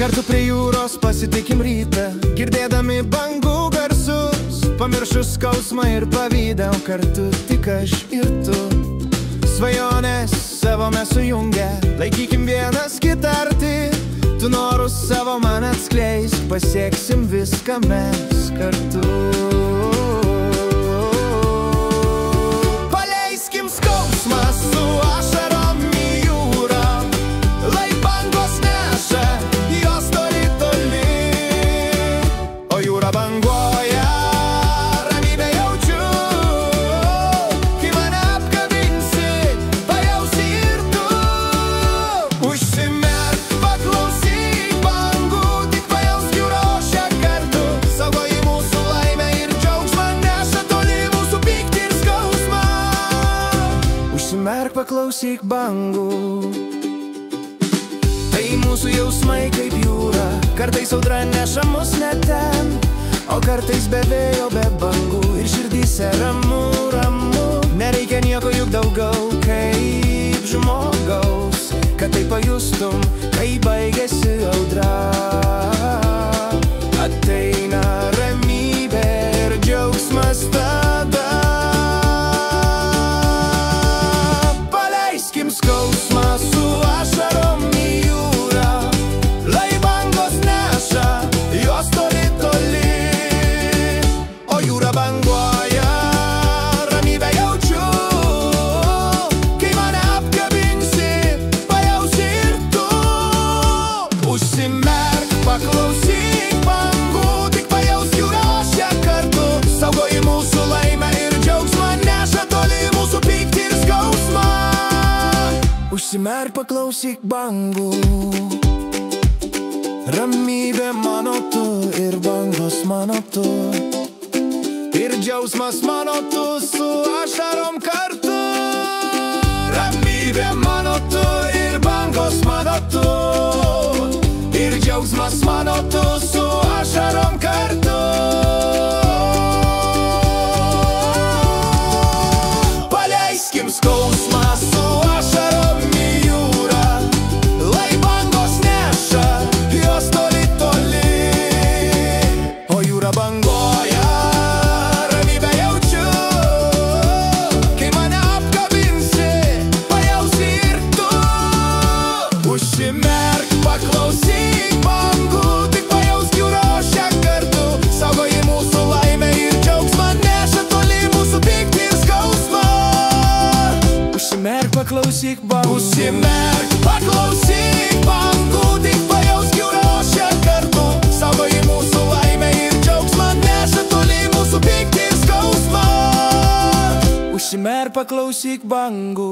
Kartu prie jūros pasitikim rytą, girdėdami bangų garsus, pamiršus skausmą ir pavydą, o kartu tik aš ir tu. Svajonės savo mes sujungę, laikykim vienas kitą arti, tu norus savo man atskleisk, pasieksim viską mes kartu. Paleiskim skausmą su ašarom į jūrą, lai bangos neša jos toli toli, o jūra banguoja, ramybę jaučiu, kai mane apkabinsi, pajausi ir tu. Užsimerk, paklausyk bangų, tik pajausk jų rošę kartu, saugoji mūsų laimę ir džiaugsmą, neša toli mūsų pyktį ir skausmą. Užsimerk, paklausyk bangų. Tai mūsų jausmai kaip jūra, kartais audra neša mus net ten, o kartais be vėjo, be bangų ir širdyse ramu, ramu. Nereikia nieko juk daugiau kaip žmogaus, kad tai pajustum, kai baigėsi audra. Ateina ramybė ir džiaugsmas tada. Paleiskim skausmą su ašarom į jūrą, lai bangos neša jos toli toli, o jūra banguoja, ramybę jaučiu, kai mane apkabinsi, pajausi ir tu. Užsimerk, paklausyk bangų, tik pajausk jų rošę kartu, saugoji mūsų laimę ir džiaugsmą, neša toli mūsų pyktį ir skausmą. Užsimerk, paklausyk bangų. Ramybė mano tu ir bangos mano tu, ir džiaugsmas mano tu su ašarom kartu. Ramybė mano tu ir bangos mano tu, ir džiaugsmas mano tu su ašarom kartu. Paleiskim skausmą su ašarom į jūrą, lai bangos neša jos toli toli, o jūra banguoja, ramybę jaučiu, kai mane apkabinsi, pajausi ir tu. Užsimerk, paklausyk bangų, tik pajausk jų rošę kartu, saugoji mūsų laimę ir džiaugsmą, neša toli mūsų pyktį ir skausmą. Užsimerk, paklausyk bangų. Užsimerk, paklausyk bangų, tik pajausk jų rošę kartu, saugoji mūsų laimę ir džiaugsmą, neša toli mūsų pyktį ir skausmą. Užsimerk, paklausyk bangų.